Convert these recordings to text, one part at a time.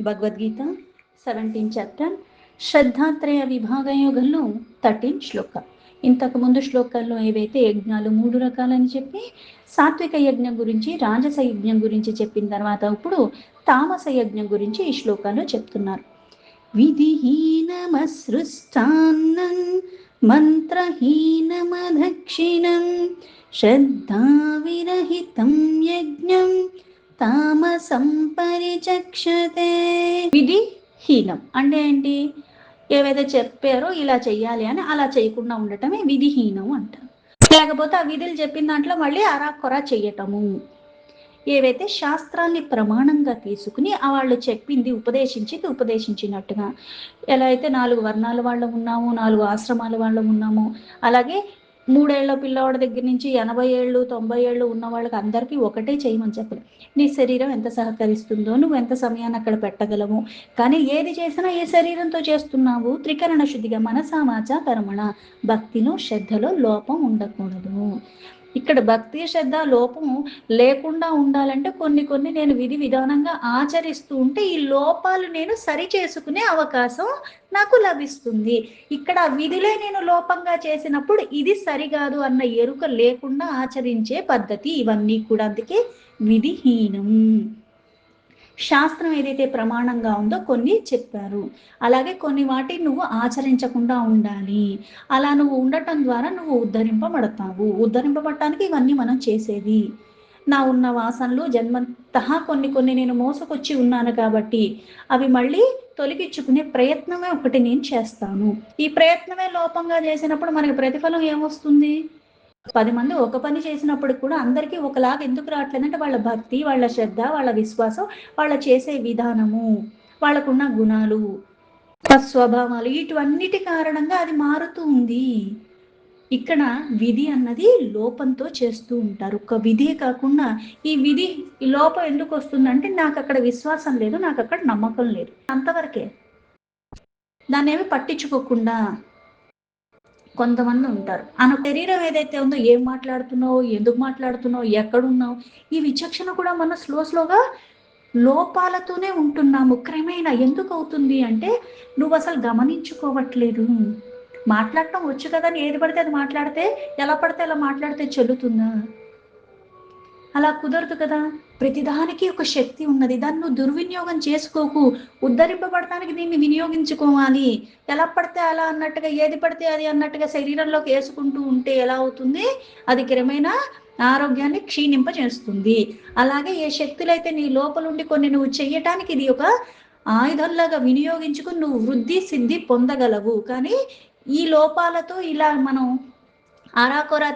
Bhagavad Gita 17th chapter శ్రద్ధాత్రయ విభాగయోగంలో 13th శ్లోక. ఇంతకు ముందు శ్లోకాల్లో ఏవైతే యజ్ఞాలు 3 రకాలని చెప్పి సాత్విక యజ్ఞం గురించి, రాజస యజ్ఞం గురించి చెప్పిన తర్వాత ఇప్పుడు తామస యజ్ఞం గురించి ఈ శ్లోకాల్లో చెప్తున్నారు. విధిహీనమసృష్టాన్నం మంత్రహీనమదక్షిణం శ్రద్ధా విరహితం యజ్ఞం తామసం పరిచక్షతే. విధిహీనం అంటే ఏంటి? ఏవైతే చెప్పారో ఇలా చెయ్యాలి అని అలా చేయకుండా ఉండటమే విధిహీనం అంటారు. లేకపోతే ఆ విధులు చెప్పిన దాంట్లో మళ్ళీ అరాకొరా చెయ్యటము. ఏవైతే శాస్త్రాన్ని ప్రమాణంగా తీసుకుని వాళ్ళు చెప్పింది ఉపదేశించినట్టుగా, ఎలా అయితే 4 వర్ణాల వాళ్ళు ఉన్నాము, 4 ఆశ్రమాల వాళ్ళు ఉన్నాము, అలాగే 3 ఏళ్ల పిల్లవాడి దగ్గర నుంచి 80 ఏళ్ళు 90 ఏళ్ళు ఉన్న వాళ్ళకి అందరికీ ఒకటే చేయమని చెప్పలేదు. నీ శరీరం ఎంత సహకరిస్తుందో, నువ్వు ఎంత సమయాన్ని అక్కడ పెట్టగలవు, కానీ ఏది చేసినా ఏ శరీరంతో చేస్తున్నావు, త్రికరణ శుద్ధిగా మనసా వాచా కర్మణ, భక్తిలో శ్రద్ధలో లోపం ఉండకూడదు. ఇక్కడ భక్తి శ్రద్ధ లోపం లేకుండా ఉండాలంటే కొన్ని నేను విధి విధానంగా ఆచరిస్తూ ఉంటే ఈ లోపాలు నేను సరి చేసుకునే అవకాశం నాకు లభిస్తుంది. ఇక్కడ విధిలే నేను లోపంగా చేసినప్పుడు ఇది సరికాదు అన్న ఎరుక లేకుండా ఆచరించే పద్ధతి ఇవన్నీ కూడా. అందుకే విధిహీనం. శాస్త్రం ఏదైతే ప్రమాణంగా ఉందో కొన్ని చెప్పారు, అలాగే కొన్ని వాటిని నువ్వు ఆచరించకుండా ఉండాలి. అలా నువ్వు ఉండటం ద్వారా నువ్వు ఉద్ధరింపబడతావు. ఉద్ధరింపబడటానికి ఇవన్నీ మనం చేసేది. నా ఉన్న వాసనలు జన్మంతహా కొన్ని నేను మోసుకొచ్చి ఉన్నాను కాబట్టి అవి మళ్ళీ తొలగించుకునే ప్రయత్నమే ఒకటి నేను చేస్తాను. ఈ ప్రయత్నమే లోపంగా చేసినప్పుడు మనకి ప్రతిఫలం ఏమొస్తుంది? 10 మంది ఒక పని చేసినప్పుడు కూడా అందరికీ ఒకలాగా ఎందుకు రావట్లేదంటే వాళ్ళ భక్తి, వాళ్ళ శ్రద్ధ, వాళ్ళ విశ్వాసం, వాళ్ళ చేసే విధానము, వాళ్ళకున్న గుణాలు, స్వభావాలు, వీటన్నిటి కారణంగా అది మారుతూ ఉంది. ఇక్కడ విధి అన్నది లోపంతో చేస్తూ ఉంటారు. ఒక విధే కాకుండా ఈ విధి ఈ లోపం ఎందుకు వస్తుందంటే నాకు అక్కడ విశ్వాసం లేదు, నాకు అక్కడ నమ్మకం లేదు, అంతవరకే. దాన్ని ఏమి పట్టించుకోకుండా కొంతమంది ఉంటారు. మన శరీరం ఏదైతే ఉందో, ఏం మాట్లాడుతున్నావు, ఎందుకు మాట్లాడుతున్నావు, ఎక్కడున్నావు, ఈ విచక్షణ కూడా మనం స్లోగా లోపాలతోనే ఉంటున్నాము. క్రమేణా ఎందుకు అవుతుంది అంటే నువ్వు అసలు గమనించుకోవట్లేదు. మాట్లాడటం వచ్చు కదా అని ఏది పడితే అది మాట్లాడితే, ఎలా పడితే అలా మాట్లాడితే చెల్లుతుందా? అలా కుదరదు కదా. ప్రతిదానికి ఒక శక్తి ఉన్నది, దాన్ని నువ్వు దుర్వినియోగం చేసుకోకు. ఉద్ధరింపబడటానికి దీన్ని వినియోగించుకోవాలి. ఎలా పడితే అలా అన్నట్టుగా, ఏది పడితే అది అన్నట్టుగా శరీరంలోకి వేసుకుంటూ ఉంటే ఎలా అవుతుంది? అది క్రమేణా ఆరోగ్యాన్ని క్షీణింపజేస్తుంది. అలాగే ఏ శక్తులైతే నీ లోపలుండి కొన్ని నువ్వు చెయ్యటానికి ఇది ఒక ఆయుధంలాగా వినియోగించుకుని నువ్వు వృద్ధి సిద్ధి పొందగలవు. కానీ ఈ లోపాలతో ఇలా మనం ఆరాకొరా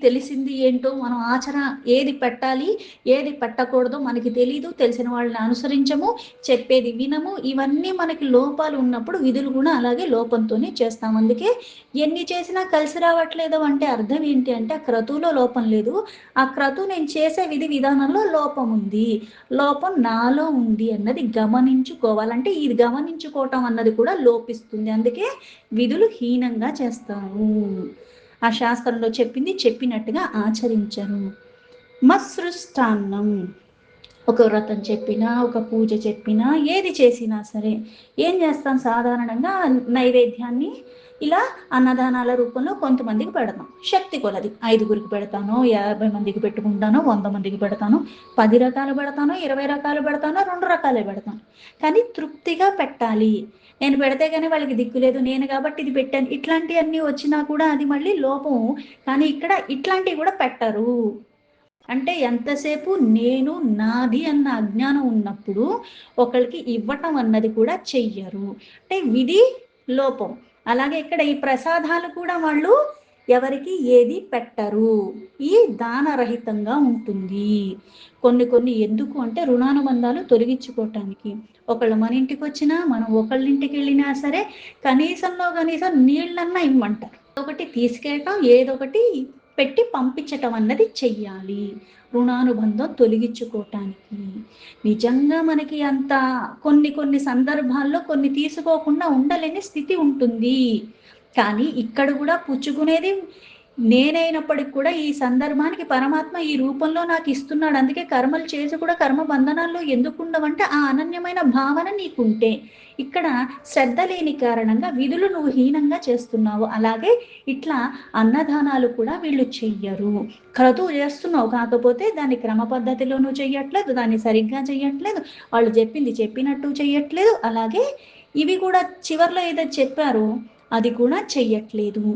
తెలిసింది ఏంటో మనం ఆచరణ ఏది పెట్టాలి, ఏది పెట్టకూడదో మనకి తెలీదు. తెలిసిన వాళ్ళని అనుసరించము, చెప్పేది వినము. ఇవన్నీ మనకి లోపాలు ఉన్నప్పుడు విధులు కూడా అలాగే లోపంతోనే చేస్తాం. అందుకే ఎన్ని చేసినా కలిసి రావట్లేదు అంటే అర్థం ఏంటి అంటే ఆ క్రతువులో లోపం లేదు, ఆ క్రతువు నేను చేసే విధి విధానంలో లోపం ఉంది, లోపం నాలో ఉంది అన్నది గమనించుకోవాలంటే ఇది గమనించుకోవటం అన్నది కూడా లోపిస్తుంది. అందుకే విధులు హీనంగా చేస్తాము. ఆ శాస్త్రంలో చెప్పింది చెప్పినట్టుగా ఆచరించరు. మసృష్టాన్నం, ఒక వ్రతం చెప్పినా, ఒక పూజ చెప్పినా, ఏది చేసినా సరే ఏం చేస్తాం? సాధారణంగా నైవేద్యాన్ని ఇలా అన్నదానాల రూపంలో కొంతమందికి పెడతాం. శక్తి కొలది 5గురికి పెడతాను, 50 మందికి పెట్టుకుంటాను, 100 మందికి పెడతాను, 10 రకాలు పెడతాను, 20 రకాలు పెడతాను, 2 రకాలే పెడతాను. కానీ తృప్తిగా పెట్టాలి. నేను పెడితే కానీ వాళ్ళకి దిక్కు లేదు, నేను కాబట్టి ఇది పెట్టాను, ఇట్లాంటివన్నీ వచ్చినా కూడా అది మళ్ళీ లోపం. కానీ ఇక్కడ ఇట్లాంటివి కూడా పెట్టరు. అంటే ఎంతసేపు నేను నాది అన్న అజ్ఞానం ఉన్నప్పుడు ఒకరికి ఇవ్వటం అన్నది కూడా చెయ్యరు. అంటే విధి లోపం. అలాగే ఇక్కడ ఈ ప్రసాదాలు కూడా వాళ్ళు ఎవరికి ఏది పెట్టరు. ఈ దానరహితంగా ఉంటుంది. కొన్ని ఎందుకు అంటే రుణానుబంధాలు తొలగించుకోవటానికి. ఒకళ్ళు మన ఇంటికి వచ్చినా, మనం ఒకళ్ళ ఇంటికి వెళ్ళినా సరే కనీసం నీళ్ళన్నా ఇమ్మంటారు. ఒకటి తీసుకెళ్ళటం, ఏదొకటి పెట్టి పంపించటం అన్నది చెయ్యాలి రుణానుబంధం తొలగించుకోవటానికి. నిజంగా మనకి అంత కొన్ని సందర్భాల్లో కొన్ని తీసుకోకుండా ఉండలేని స్థితి ఉంటుంది. కానీ ఇక్కడ కూడా పుచ్చుకునేది నేనైనప్పటికి కూడా ఈ సందర్భానికి పరమాత్మ ఈ రూపంలో నాకు ఇస్తున్నాడు. అందుకే కర్మలు చేసి కూడా కర్మ బంధనాల్లో ఎందుకు ఉండవంటే ఆ అనన్యమైన భావన నీకుంటే. ఇక్కడ శ్రద్ధ లేని కారణంగా విధులు నువ్వు హీనంగా చేస్తున్నావు. అలాగే ఇట్లా అన్నదానాలు కూడా వీళ్ళు చెయ్యరు. క్రతువు చేస్తున్నావు, కాకపోతే దాన్ని క్రమ పద్ధతిలో నువ్వు చెయ్యట్లేదు, దాన్ని సరిగ్గా చెయ్యట్లేదు, వాళ్ళు చెప్పింది చెప్పినట్టు చెయ్యట్లేదు. అలాగే ఇవి కూడా చివర్లో ఏదో చెప్పారో అది కూడా చెయ్యట్లేదు.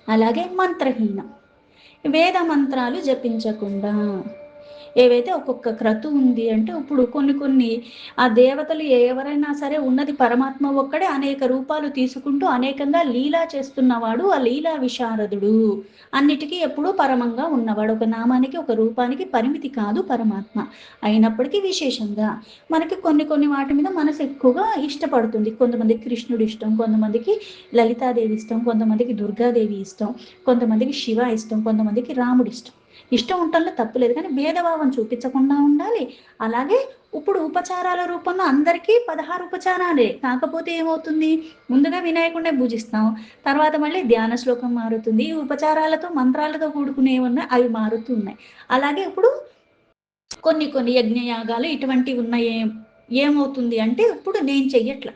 అలాగే మంత్రహీనం, వేద మంత్రాలు జపించకుండా. ఏవైతే ఒక్కొక్క క్రతువు ఉంది అంటే ఇప్పుడు కొన్ని ఆ దేవతలు ఎవరైనా సరే ఉన్నది పరమాత్మ ఒక్కడే, అనేక రూపాలు తీసుకుంటూ అనేకంగా లీలా చేస్తున్నవాడు ఆ లీలా విశారదుడు. అన్నిటికీ ఎప్పుడూ పరమంగా ఉన్నవాడు. ఒక నామానికి ఒక రూపానికి పరిమితి కాదు పరమాత్మ. అయినప్పటికీ విశేషంగా మనకి కొన్ని వాటి మీద మనసు ఎక్కువగా ఇష్టపడుతుంది. కొంతమందికి కృష్ణుడు ఇష్టం, కొంతమందికి లలితాదేవి ఇష్టం, కొంతమందికి దుర్గాదేవి ఇష్టం, కొంతమందికి శివ ఇష్టం, కొంతమందికి రాముడు ఇష్టం. ఇష్టం ఉండటంలో తప్పులేదు, కానీ భేదభావం చూపించకుండా ఉండాలి. అలాగే ఇప్పుడు ఉపచారాల రూపంలో అందరికీ 16 ఉపచారాలే. కాకపోతే ఏమవుతుంది, ముందుగా వినాయకుడినే పూజిస్తాం, తర్వాత మళ్ళీ ధ్యాన శ్లోకం మారుతుంది, ఈ ఉపచారాలతో మంత్రాలతో కూడుకునేవి ఉన్నాయి, అవి మారుతున్నాయి. అలాగే ఇప్పుడు కొన్ని యజ్ఞయాగాలు ఇటువంటివి ఉన్నాయి. ఏమవుతుంది అంటే ఇప్పుడు నేను చెయ్యట్లా,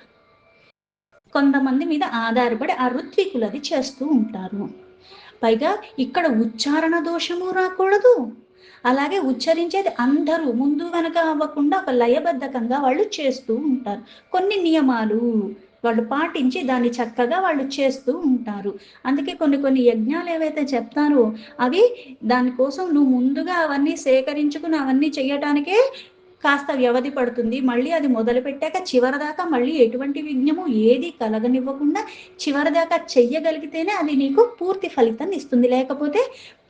కొంతమంది మీద ఆధారపడి ఆ ఋత్వికులు అది చేస్తూ ఉంటారు. పైగా ఇక్కడ ఉచ్చారణ దోషము రాకూడదు. అలాగే ఉచ్చరించేది అందరూ ముందు వెనక అవ్వకుండా ఒక లయబద్ధకంగా వాళ్ళు చేస్తూ ఉంటారు. కొన్ని నియమాలు వాళ్ళు పాటించి దాన్ని చక్కగా వాళ్ళు చేస్తూ ఉంటారు. అందుకే కొన్ని యజ్ఞాలు ఏవైతే చెప్తారో అవి దానికోసం నువ్వు ముందుగా అవన్నీ సేకరించుకుని అవన్నీ చేయటానికే కాస్త వ్యవధి పడుతుంది. మళ్ళీ అది మొదలు పెట్టాక చివరిదాకా మళ్ళీ ఎటువంటి విఘ్నము ఏది కలగనివ్వకుండా చివరిదాకా చెయ్యగలిగితేనే అది నీకు పూర్తి ఫలితాన్ని ఇస్తుంది. లేకపోతే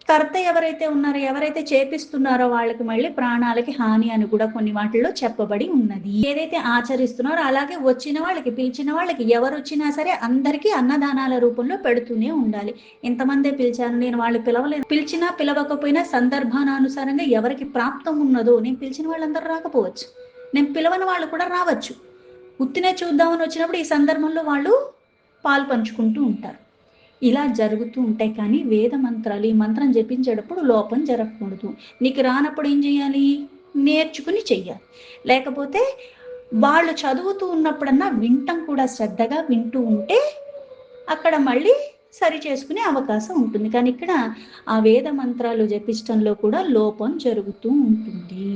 కర్త ఎవరైతే ఉన్నారో, ఎవరైతే చేపిస్తున్నారో వాళ్ళకి మళ్ళీ ప్రాణాలకి హాని అని కూడా కొన్ని వాటిల్లో చెప్పబడి ఉన్నది. ఏదైతే ఆచరిస్తున్నారో అలాగే వచ్చిన వాళ్ళకి, పిలిచిన వాళ్ళకి, ఎవరు వచ్చినా సరే అందరికీ అన్నదానాల రూపంలో పెడుతూనే ఉండాలి. ఎంతమందే పిలిచాను, నేను వాళ్ళు పిలవలేదు, పిలిచినా పిలవకపోయినా సందర్భానుసారంగా ఎవరికి ప్రాప్తం ఉన్నదో, నేను పిలిచిన వాళ్ళందరూ రాకపోవచ్చు, నేను పిలవని వాళ్ళు కూడా రావచ్చు. ఉత్తినే చూద్దామని వచ్చినప్పుడు ఈ సందర్భంలో వాళ్ళు పాలు పంచుకుంటూ ఉంటారు. ఇలా జరుగుతూ ఉంటాయి. కానీ వేద మంత్రాలు, ఈ మంత్రం జపించేటప్పుడు లోపం జరగకూడదు. నీకు రానప్పుడు ఏం చేయాలి, నేర్చుకుని చెయ్యాలి. లేకపోతే వాళ్ళు చదువుతూ ఉన్నప్పుడన్నా వింటం కూడా శ్రద్ధగా వింటూ ఉంటే అక్కడ మళ్ళీ సరి చేసుకునే అవకాశం ఉంటుంది. కానీ ఇక్కడ ఆ వేద మంత్రాలు జపించడంలో కూడా లోపం జరుగుతూ ఉంటుంది.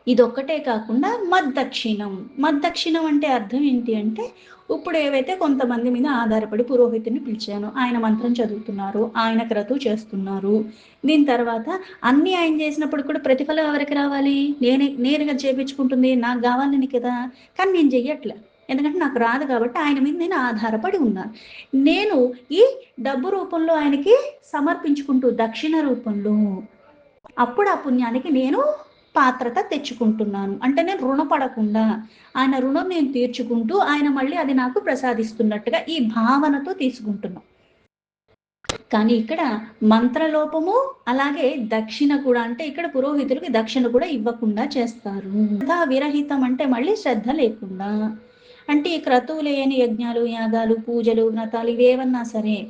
ఇదొక్కటే కాకుండా మద్దక్షిణం అంటే అర్థం ఏంటి అంటే ఇప్పుడు ఏవైతే కొంతమంది మీద ఆధారపడి పురోహితుని పిలిచాను, ఆయన మంత్రం చదువుతున్నారు, ఆయన క్రతువు చేస్తున్నారు, దీని తర్వాత అన్ని ఆయన చేసినప్పుడు కూడా ప్రతిఫలం ఎవరికి రావాలి, నేరుగా చేపించుకుంటుంది నాకు కావాలని కదా. కానీ నేను చెయ్యట్లే, ఎందుకంటే నాకు రాదు కాబట్టి ఆయన మీద నేను ఆధారపడి ఉన్నాను. నేను ఈ డబ్బు రూపంలో ఆయనకి సమర్పించుకుంటూ దక్షిణ రూపంలో అప్పుడు ఆ పుణ్యానికి నేను పాత్రత తెచ్చుకుంటున్నాను. అంటే నేను రుణపడకుండా ఆయన రుణం నేను తీర్చుకుంటూ ఆయన మళ్ళీ అది నాకు ప్రసాదిస్తున్నట్టుగా ఈ భావనతో తీసుకుంటున్నాం. కానీ ఇక్కడ మంత్రలోపము అలాగే దక్షిణ కూడా, అంటే ఇక్కడ పురోహితులకి దక్షిణ కూడా ఇవ్వకుండా చేస్తారు. విరహితం అంటే మళ్ళీ శ్రద్ధ లేకుండా, అంటే ఈ క్రతువు లేని యజ్ఞాలు, యాగాలు, పూజలు, వ్రతాలు ఇవేవన్నా సరే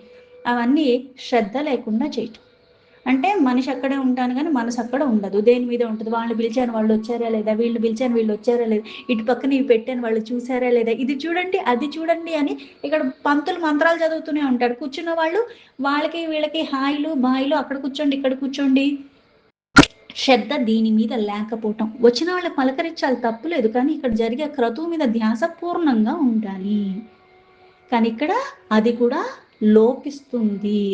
అవన్నీ శ్రద్ధ లేకుండా చేయటం. అంటే మనిషి అక్కడే ఉంటాను కానీ మనసు అక్కడ ఉండదు, దేని మీద ఉంటుంది, వాళ్ళు పిలిచాను వాళ్ళు వచ్చారా లేదా, వీళ్ళు పిలిచాను వీళ్ళు వచ్చారా లేదా, ఇటు పక్కన ఇవి పెట్టాను వాళ్ళు చూసారా లేదా, ఇది చూడండి అది చూడండి అని ఇక్కడ పంతులు మంత్రాలు చదువుతూనే ఉంటాడు. కూర్చున్న వాళ్ళు వాళ్ళకి వీళ్ళకి హాయిలు బాయిలు, అక్కడ కూర్చోండి ఇక్కడ కూర్చోండి, శ్రద్ధ దీని మీద లేకపోవటం. వచ్చిన వాళ్ళ పలకరించాలి, తప్పులేదు, కానీ ఇక్కడ జరిగే క్రతువు మీద ధ్యాస పూర్ణంగా ఉండాలి. కానీ ఇక్కడ అది కూడా లోపిస్తుంది.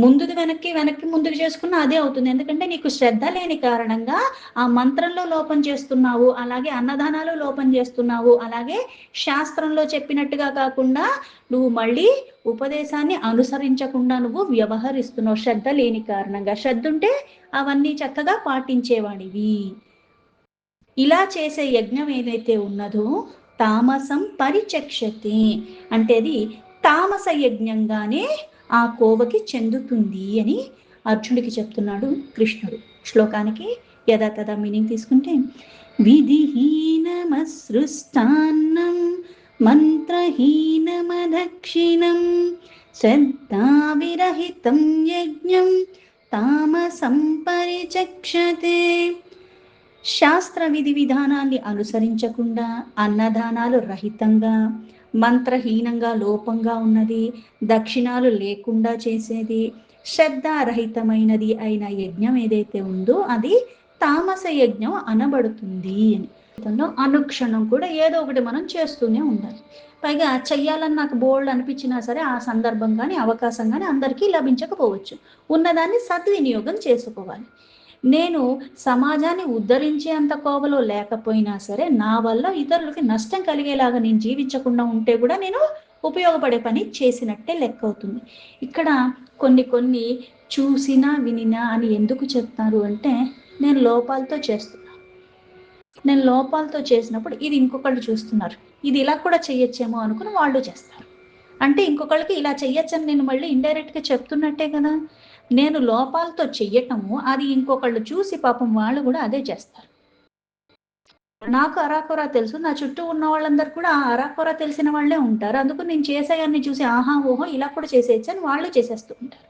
ముందుది వెనక్కి ముందుకు చేసుకున్నా అదే అవుతుంది. ఎందుకంటే నీకు శ్రద్ధ లేని కారణంగా ఆ మంత్రంలో లోపం చేస్తున్నావు, అలాగే అన్నదానాలు లోపం చేస్తున్నావు, అలాగే శాస్త్రంలో చెప్పినట్టుగా కాకుండా నువ్వు మళ్ళీ ఉపదేశాన్ని అనుసరించకుండా నువ్వు వ్యవహరిస్తున్నావు శ్రద్ధ లేని కారణంగా. శ్రద్ధ ఉంటే అవన్నీ చక్కగా పాటించేవాడివి. ఇలా చేసే యజ్ఞం ఏదైతే ఉన్నదో తామసం పరిచక్షతే అంటే అది తామస యజ్ఞంగానే ఆ కోవకి చెందుతుంది అని అర్జునుడికి చెప్తున్నాడు కృష్ణుడు. శ్లోకానికి యథాతథ మీనింగ్ తీసుకుంటే, విధిహీనమసృష్టాన్నం మంత్రహీనమదక్షిణం శ్రద్ధావిరహితం యజ్ఞం తామసం పరిచక్షతే. శాస్త్ర విధి విధానాన్ని అనుసరించకుండా, అన్నదానాలు రహితంగా, మంత్రహీనంగా లోపంగా ఉన్నది, దక్షిణాలు లేకుండా చేసేది, శ్రద్ధారహితమైనది అయిన యజ్ఞం ఏదైతే ఉందో అది తామస యజ్ఞం అనబడుతుంది అని. అనుక్షణం కూడా ఏదో ఒకటి మనం చేస్తూనే ఉండాలి. పైగా చెయ్యాలని నాకు బోల్డ్ అనిపించినా సరే ఆ సందర్భం కానీ అవకాశం కానీ అందరికీ లభించకపోవచ్చు. ఉన్నదాన్ని సద్వినియోగం చేసుకోవాలి. నేను సమాజాన్ని ఉద్ధరించే అంత కోవలో లేకపోయినా సరే నా వల్ల ఇతరులకి నష్టం కలిగేలాగా నేను జీవించకుండా ఉంటే కూడా నేను ఉపయోగపడే పని చేసినట్టే లెక్క అవుతుంది. ఇక్కడ కొన్ని చూసినా వినినా అని ఎందుకు చెప్తారు అంటే, నేను లోపాలతో చేసినప్పుడు ఇది ఇంకొకళ్ళు చూస్తున్నారు, ఇది ఇలా కూడా చెయ్యొచ్చేమో అనుకుని వాళ్ళు చేస్తారు. అంటే ఇంకొకళ్ళకి ఇలా చెయ్యొచ్చని నేను మళ్ళీ ఇండైరెక్ట్గా చెప్తున్నట్టే కదా. నేను లోపాలతో చెయ్యటము అది ఇంకొకళ్ళు చూసి పాపం వాళ్ళు కూడా అదే చేస్తారు. నాకు అరాకొర తెలుసు, నా చుట్టూ ఉన్న వాళ్ళందరూ కూడా ఆ అరాకొర తెలిసిన వాళ్ళే ఉంటారు. అందుకు నేను చేసేయాన్ని చూసి ఆహా ఓహో ఇలా కూడా చేసేయచ్చు అని వాళ్ళు చేసేస్తూ ఉంటారు.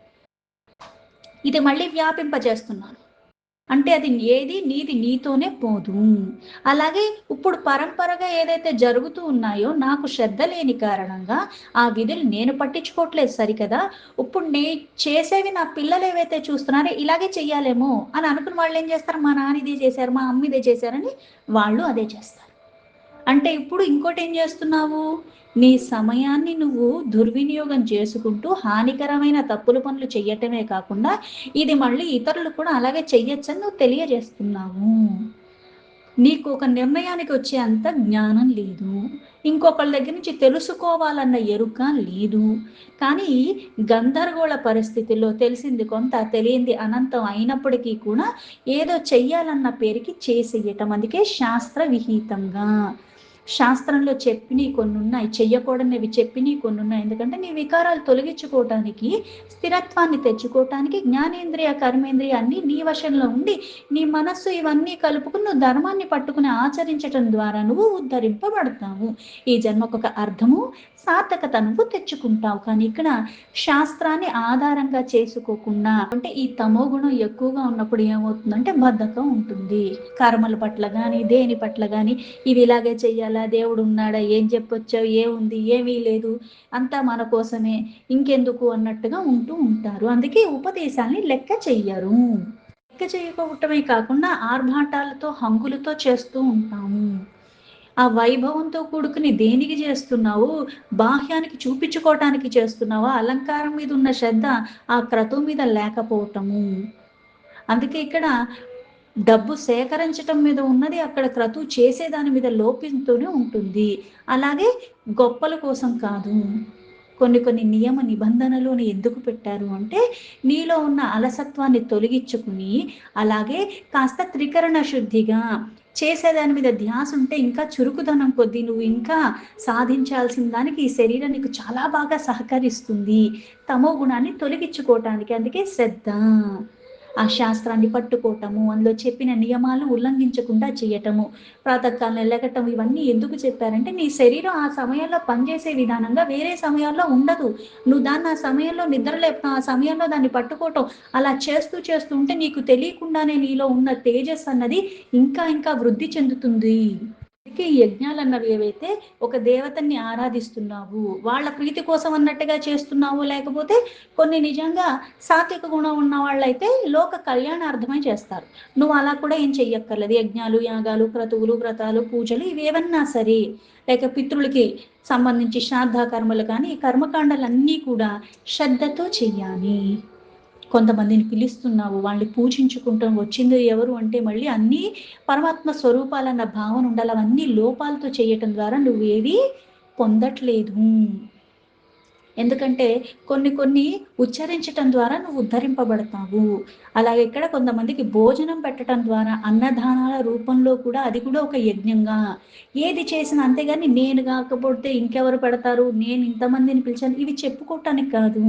ఇది మళ్ళీ వ్యాపింపజేస్తున్నాను అంటే అది ఏది నీది నీతోనే పోదు. అలాగే ఇప్పుడు పరంపరగా ఏదైతే జరుగుతూ ఉన్నాయో నాకు శ్రద్ధ లేని కారణంగా ఆ విధులు నేను పట్టించుకోవట్లేదు సరికదా. ఇప్పుడు చేసేవి నా పిల్లలు ఏవైతే చూస్తున్నారో ఇలాగే చెయ్యాలేమో అని అనుకుని వాళ్ళు ఏం చేస్తారు, మా నాన్న ఇదే చేశారు, మా అమ్మ ఇదే చేశారని వాళ్ళు అదే చేస్తారు. అంటే ఇప్పుడు ఇంకోటి ఏం చేస్తున్నావు, నీ సమయాన్ని నువ్వు దుర్వినియోగం చేసుకుంటూ హానికరమైన తప్పుల పనులు చెయ్యటమే కాకుండా ఇది మళ్ళీ ఇతరులు కూడా అలాగే చెయ్యొచ్చని నువ్వు తెలియజేస్తున్నావు. నీకు ఒక నిర్ణయానికి వచ్చే అంత జ్ఞానం లేదు, ఇంకొకళ్ళ దగ్గర నుంచి తెలుసుకోవాలన్న ఎరుక లేదు. కానీ గందరగోళ పరిస్థితుల్లో తెలిసింది కొంత, తెలియంది అనంతం అయినప్పటికీ కూడా ఏదో చెయ్యాలన్న పేరుకి చేసేయటం. అందుకే శాస్త్ర విహితంగా శాస్త్రంలో చెప్పినవి కొన్ని ఉన్నాయి, చెయ్యకూడనివి చెప్పినవి కొన్ని ఉన్నాయి. ఎందుకంటే నీ వికారాలు తొలగించుకోవటానికి, స్థిరత్వాన్ని తెచ్చుకోవటానికి జ్ఞానేంద్రియ కర్మేంద్రియ అన్ని నీ వశంలో ఉండి నీ మనస్సు ఇవన్నీ కలుపుకుని నువ్వు ధర్మాన్ని పట్టుకుని ఆచరించటం ద్వారా నువ్వు ఉద్ధరింపబడతావు. ఈ జన్మకొక అర్థము సార్థకత నువ్వు తెచ్చుకుంటావు. కానీ ఇక్కడ శాస్త్రాన్ని ఆధారంగా చేసుకోకుండా అంటే ఈ తమో గుణం ఎక్కువగా ఉన్నప్పుడు ఏమవుతుందంటే బద్ధకం ఉంటుంది. కర్మల పట్ల కానీ దేని పట్ల కానీ ఇవి ఇలాగే చెయ్యాలా, దేవుడు ఉన్నాడా, ఏం చెప్పొచ్చావు, ఏముంది, ఏమీ లేదు, అంతా మన కోసమే, ఇంకెందుకు అన్నట్టుగా ఉంటూ ఉంటారు. అందుకే ఉపదేశాన్ని లెక్క చెయ్యరు. లెక్క చేయకపోవటమే కాకుండా ఆర్భాటాలతో హంగులతో చేస్తూ ఉంటాము. ఆ వైభవంతో కూడుకుని దేనికి చేస్తున్నావు, బాహ్యానికి చూపించుకోవటానికి చేస్తున్నావా, అలంకారం మీద ఉన్న శ్రద్ధ ఆ క్రతువు మీద లేకపోవటము. అందుకే ఇక్కడ డబ్బు సేకరించటం మీద ఉన్నది, అక్కడ క్రతువు చేసేదాని మీద లోపిస్తూనే ఉంటుంది. అలాగే గొప్పల కోసం కాదు, కొన్ని నియమ నిబంధనలు ఎందుకు పెట్టారు అంటే నీలో ఉన్న అలసత్వాన్ని తొలగించుకుని, అలాగే కాస్త త్రికరణ శుద్ధిగా చేసేదాని మీద ధ్యాస ఉంటే ఇంకా చురుకుదనం కొద్దీ నువ్వు ఇంకా సాధించాల్సిన దానికి ఈ శరీరం నీకు చాలా బాగా సహకరిస్తుంది తమో గుణాన్ని తొలగించుకోవటానికి. అందుకే శ్రద్ధ, ఆ శాస్త్రాన్ని పట్టుకోవటము, అందులో చెప్పిన నియమాలు ఉల్లంఘించకుండా చేయటము, ప్రాతకాలం లెగటం, ఇవన్నీ ఎందుకు చెప్పారంటే నీ శరీరం ఆ సమయంలో పనిచేసే విధానంగా వేరే సమయాల్లో ఉండదు. నువ్వు దాన్ని ఆ సమయంలో నిద్రలేపుతాం, ఆ సమయంలో దాన్ని పట్టుకోవటం, అలా చేస్తూ ఉంటే నీకు తెలియకుండానే నీలో ఉన్న తేజస్ అన్నది ఇంకా ఇంకా వృద్ధి చెందుతుంది. ఈ యజ్ఞాలు అన్నవి ఏవైతే ఒక దేవతని ఆరాధిస్తున్నావు, వాళ్ళ ప్రీతి కోసం అన్నట్టుగా చేస్తున్నావు, లేకపోతే కొన్ని నిజంగా సాత్విక గుణం ఉన్న వాళ్ళైతే లోక కళ్యాణార్థమై చేస్తారు. నువ్వు అలా కూడా ఏం చెయ్యక్కర్లేదు. యజ్ఞాలు, యాగాలు, క్రతువులు, వ్రతాలు, పూజలు ఇవేవన్నా సరే, లేక పితృలకి సంబంధించి శ్రాద్ధ కర్మలు కానీ ఈ కర్మకాండాలన్నీ కూడా శ్రద్ధతో చెయ్యాలి. కొంతమందిని పిలుస్తున్నావు, వాళ్ళని పూజించుకుంటాం, వచ్చింది ఎవరు అంటే మళ్ళీ అన్నీ పరమాత్మ స్వరూపాలన్న భావన ఉండాలి. అవన్నీ లోపాలతో చేయటం ద్వారా నువ్వేవి పొందట్లేదు. ఎందుకంటే కొన్ని ఉచ్చరించటం ద్వారా నువ్వు ఉద్ధరింపబడతావు. అలాగే ఇక్కడ కొంతమందికి భోజనం పెట్టడం ద్వారా అన్నదానాల రూపంలో కూడా అది కూడా ఒక యజ్ఞంగా ఏది చేసినా, అంతేగాని నేను కాకపోతే ఇంకెవరు పెడతారు, నేను ఇంతమందిని పిలిచాను ఇవి చెప్పుకోవటానికి కాదు.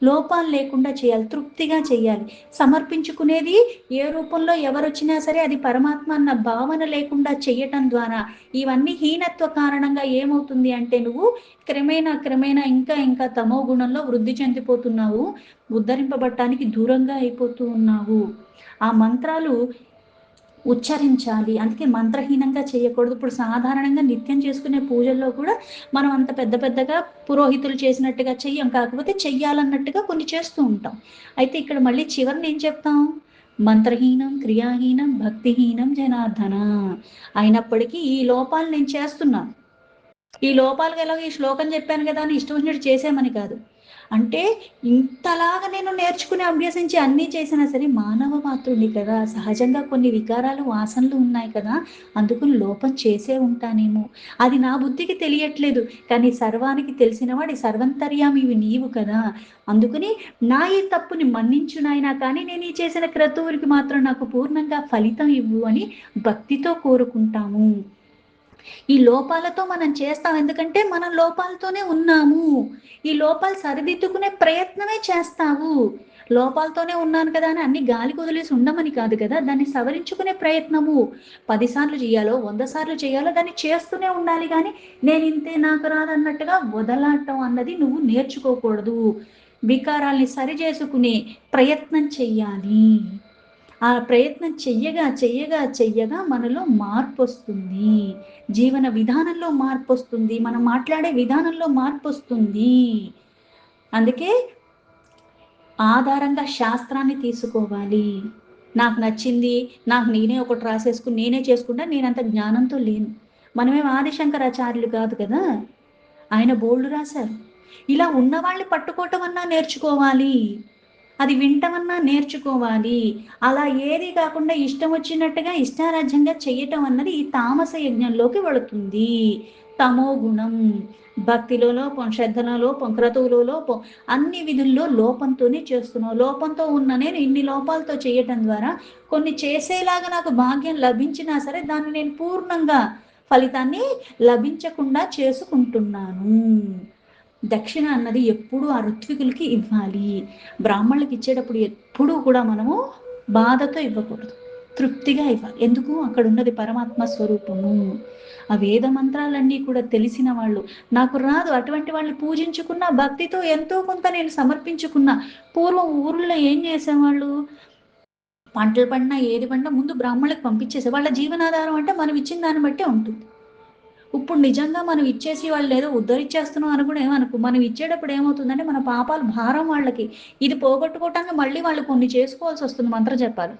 లోపాలు లేకుండా చేయాలి, తృప్తిగా చేయాలి. సమర్పించుకునేది ఏ రూపంలో ఎవరొచ్చినా సరే అది పరమాత్మ అన్న భావన లేకుండా చెయ్యటం ద్వారా ఇవన్నీ హీనత్వ కారణంగా ఏమవుతుంది అంటే నువ్వు క్రమేణా క్రమేణా ఇంకా ఇంకా తమో గుణంలో వృద్ధి చెందిపోతున్నావు, ఉద్ధరింపబడటానికి దూరంగా అయిపోతూ ఉన్నావు. ఆ మంత్రాలు ఉచ్చరించాలి, అందుకే మంత్రహీనంగా చేయకూడదు. ఇప్పుడు సాధారణంగా నిత్యం చేసుకునే పూజల్లో కూడా మనం అంత పెద్ద పెద్దగా పురోహితులు చేసినట్టుగా చెయ్యం, కాకపోతే చెయ్యాలన్నట్టుగా కొన్ని చేస్తూ ఉంటాం. అయితే ఇక్కడ మళ్ళీ చివరిని ఏం చెప్తాం? మంత్రహీనం క్రియాహీనం భక్తిహీనం జనార్దన. అయినప్పటికీ ఈ లోపాలు నేను చేస్తున్నాను, ఈ లోపాలకు ఎలాగో ఈ శ్లోకం చెప్పాను కదా అని ఇష్టం వచ్చినట్టు చేసేమని కాదు. అంటే ఇంతలాగా నేను నేర్చుకుని అభ్యసించి అన్నీ చేసినా సరే మానవ మాతృని కదా, సహజంగా కొన్ని వికారాలు వాసనలు ఉన్నాయి కదా, అందుకుని లోపం చేసే ఉంటానేమో, అది నా బుద్ధికి తెలియట్లేదు, కానీ సర్వానికి తెలిసినవాడి సర్వంతర్యామివి నీవు కదా, అందుకని నా ఈ తప్పుని మన్నించు నాయనా, కానీ నేను ఈ చేసిన క్రతువురికి మాత్రం నాకు పూర్ణంగా ఫలితం ఇవ్వు అని భక్తితో కోరుకుంటాము. ఈ లోపాలతో మనం చేస్తాం, ఎందుకంటే మనం లోపాలతోనే ఉన్నాము. ఈ లోపాలు సరిదిద్దుకునే ప్రయత్నమే చేస్తావు. లోపాలతోనే ఉన్నాను కదా అని అన్ని గాలి కుదిలేసి ఉండమని కాదు కదా, దాన్ని సవరించుకునే ప్రయత్నము 10 సార్లు చేయాలో 100 సార్లు చేయాలో దాన్ని చేస్తూనే ఉండాలి. కానీ నేను ఇంతే నాకు రాదన్నట్టుగా వదలాటం అన్నది నువ్వు నేర్చుకోకూడదు. వికారాల్ని సరి చేసుకునే ప్రయత్నం చెయ్యాలి. ఆ ప్రయత్నం చెయ్యగా చెయ్యగా చెయ్యగా మనలో మార్పు వస్తుంది, జీవన విధానంలో మార్పు వస్తుంది, మనం మాట్లాడే విధానంలో మార్పు వస్తుంది. అందుకే ఆధారంగా శాస్త్రాన్ని తీసుకోవాలి. నాకు నచ్చింది, నాకు నేనే ఒకటి రాసేసుకుని నేనే చేసుకుంటా, నేనంత జ్ఞానంతో లేను. మనమేం ఆదిశంకరాచార్యులు కాదు కదా, ఆయన బోల్డు రాశారు. ఇలా ఉన్నవాళ్ళని పట్టుకోవటం అన్నా నేర్చుకోవాలి, అది వింటమన్నా నేర్చుకోవాలి. అలా ఏది కాకుండా ఇష్టం వచ్చినట్టుగా ఇష్టారాజ్యంగా చెయ్యటం అన్నది ఈ తామస యజ్ఞంలోకి వెళుతుంది. తమో గుణం. భక్తిలో లోపం, శ్రద్ధలో లోపం, క్రతువులో లోపం, అన్ని విధుల్లో లోపంతోనే చేస్తున్నావు. లోపంతో ఉన్న నేను ఇన్ని లోపాలతో చేయటం ద్వారా కొన్ని చేసేలాగా నాకు భాగ్యం లభించినా సరే దాన్ని నేను పూర్ణంగా ఫలితాన్ని లభించకుండా చేసుకుంటున్నాను. దక్షిణ అన్నది ఎప్పుడు ఆ ఋత్వికులకి ఇవ్వాలి. బ్రాహ్మణులకి ఇచ్చేటప్పుడు ఎప్పుడూ కూడా మనము బాధతో ఇవ్వకూడదు, తృప్తిగా ఇవ్వాలి. ఎందుకు? అక్కడ ఉన్నది పరమాత్మ స్వరూపము. ఆ వేద మంత్రాలన్నీ కూడా తెలిసిన వాళ్ళు, నాకు రాదు అటువంటి వాళ్ళని పూజించుకున్న, భక్తితో ఎంతో కొంత నేను సమర్పించుకున్నా. పూర్వం ఊర్లో ఏం చేసేవాళ్ళు? పంటలు పండినా ఏది పండినా ముందు బ్రాహ్మణులకు పంపించేసే వాళ్ళ జీవనాధారం అంటే మనం ఇచ్చిన దాన్ని బట్టే ఉంటుంది. ఇప్పుడు నిజంగా మనం ఇచ్చేసి వాళ్ళు ఏదో ఉద్ధరించేస్తున్నాం అని కూడా ఏమనుకో, మనం ఇచ్చేటప్పుడు ఏమవుతుందంటే మన పాపాలు భారం వాళ్ళకి, ఇది పోగొట్టుకోవటానికి మళ్ళీ వాళ్ళు కొన్ని చేసుకోవాల్సి వస్తుంది మంత్ర జపాలు.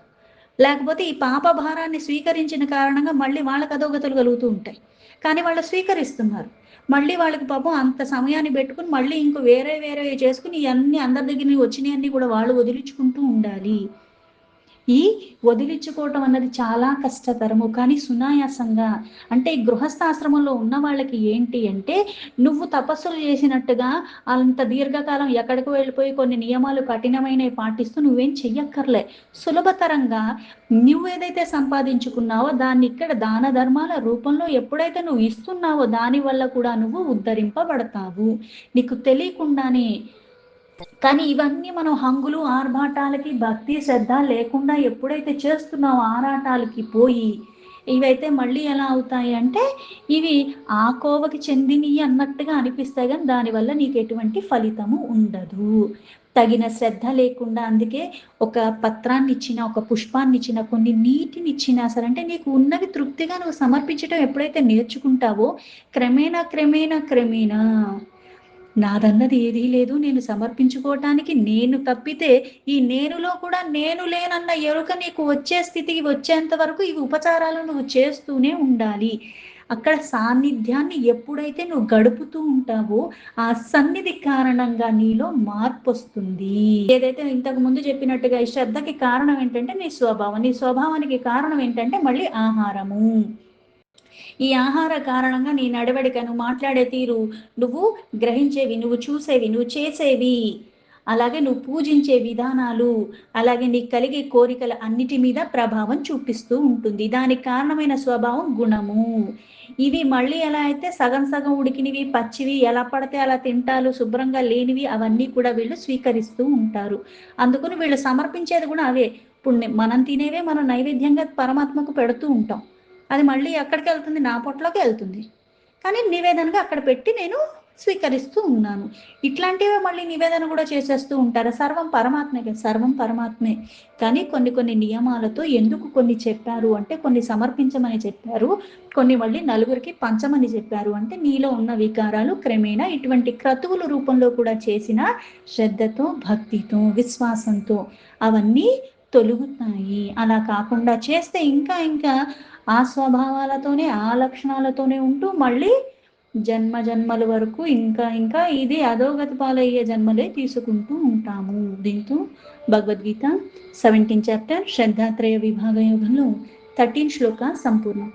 లేకపోతే ఈ పాప భారాన్ని స్వీకరించిన కారణంగా మళ్ళీ వాళ్ళకి అధోగతులు కలుగుతూ ఉంటాయి. కానీ వాళ్ళు స్వీకరిస్తున్నారు, మళ్ళీ వాళ్ళకి పాపం అంత సమయాన్ని పెట్టుకుని మళ్ళీ ఇంకో వేరే వేరే చేసుకుని ఇవన్నీ అందరి దగ్గర వచ్చినవన్నీ కూడా వాళ్ళు వదిలించుకుంటూ ఉండాలి. ఈ వదిలించుకోవటం అన్నది చాలా కష్టతరము, కానీ సునాయాసంగా. అంటే ఈ గృహస్థాశ్రమంలో ఉన్న వాళ్ళకి ఏంటి అంటే, నువ్వు తపస్సులు చేసినట్టుగా అంత దీర్ఘకాలం ఎక్కడికి వెళ్ళిపోయి కొన్ని నియమాలు కఠినమైనవి పాటిస్తూ నువ్వేం చెయ్యక్కర్లే. సులభతరంగా నువ్వేదైతే సంపాదించుకున్నావో దాన్ని ఇక్కడ దాన ధర్మాల రూపంలో ఎప్పుడైతే నువ్వు ఇస్తున్నావో దానివల్ల కూడా నువ్వు ఉద్ధరింపబడతావు నీకు తెలియకుండానే. కానీ ఇవన్నీ మనం హంగులు ఆర్భాటాలకి భక్తి శ్రద్ధ లేకుండా ఎప్పుడైతే చేస్తున్నావో ఆరాటాలకి పోయి, ఇవైతే మళ్ళీ ఎలా అవుతాయి అంటే ఇవి ఆ కోవకి చెందినవి అన్నట్టుగా అనిపిస్తాయి, కానీ దానివల్ల నీకు ఎటువంటి ఫలితము ఉండదు. తగిన శ్రద్ధ లేకుండా, అందుకే ఒక పత్రాన్ని ఇచ్చిన, ఒక పుష్పాన్ని ఇచ్చిన, కొన్ని నీటిని ఇచ్చినా సరే అంటే నీకు ఉన్నవి తృప్తిగా నువ్వు సమర్పించడం ఎప్పుడైతే నేర్చుకుంటావో క్రమేణా క్రమేణా క్రమేణా నాదన్నది ఏదీ లేదు, నేను సమర్పించుకోవటానికి నేను తప్పితే ఈ నేనులో కూడా నేను లేనన్న ఎరుక నీకు వచ్చే స్థితికి వచ్చేంత వరకు ఇవి ఉపచారాలు నువ్వు చేస్తూనే ఉండాలి. అక్కడ సాన్నిధ్యాన్ని ఎప్పుడైతే నువ్వు గడుపుతూ ఉంటావో ఆ సన్నిధి కారణంగా నీలో మార్పు వస్తుంది. ఏదైతే ఇంతకు ముందు చెప్పినట్టుగా ఈ శ్రద్ధకి కారణం ఏంటంటే నీ స్వభావం, నీ స్వభావానికి కారణం ఏంటంటే మళ్ళీ ఆహారము. ఈ ఆహార కారణంగా నీ నడవడిక, నువ్వు మాట్లాడే తీరు, నువ్వు గ్రహించేవి, నువ్వు చూసేవి, నువ్వు చేసేవి అలాగే నువ్వు పూజించే విధానాలు, అలాగే నీకు కలిగే కోరికల అన్నిటి మీద ప్రభావం చూపిస్తూ ఉంటుంది. దానికి కారణమైన స్వభావం గుణము. ఇవి మళ్ళీ ఎలా అయితే సగం సగం ఉడికినవి, పచ్చివి ఎలా పడితే అలా తింటాలు, శుభ్రంగా లేనివి అవన్నీ కూడా వీళ్ళు స్వీకరిస్తూ ఉంటారు. అందుకని వీళ్ళు సమర్పించేది కూడా అవే. ఇప్పుడు మనం తినేవే మనం నైవేద్యంగా పరమాత్మకు పెడుతూ ఉంటాం. అది మళ్ళీ ఎక్కడికెళ్తుంది? నా పొట్టలోకే వెళ్తుంది. కానీ నివేదనగా అక్కడ పెట్టి నేను స్వీకరిస్తూ ఉన్నాను. ఇట్లాంటివే మళ్ళీ నివేదన కూడా చేసేస్తూ ఉంటారు. సర్వం పరమాత్మే కదా! సర్వం పరమాత్మే. కానీ కొన్ని కొన్ని నియమాలతో ఎందుకు కొన్ని చెప్పారు అంటే, కొన్ని సమర్పించమని చెప్పారు. కొన్ని మళ్ళీ నలుగురికి పంచమని చెప్పారు. అంటే నీలో ఉన్న వికారాలు క్రమేణా ఇటువంటి క్రతువుల రూపంలో కూడా చేసిన శ్రద్ధతో, భక్తితో, విశ్వాసంతో అవన్నీ తొలుగుతాయి. అలా కాకుండా చేస్తే ఇంకా ఇంకా ఆ స్వభావాలతోనే, ఆ లక్షణాలతోనే ఉంటూ మళ్ళీ జన్మ జన్మల వరకు ఇంకా ఇంకా ఇది అధోగతి పాలయ్యే జన్మలే తీసుకుంటూ ఉంటాము. దీంతో భగవద్గీత 17th చాప్టర్ శ్రద్ధాత్రయ విభాగ యోగంలో 13 శ్లోక సంపూర్ణం.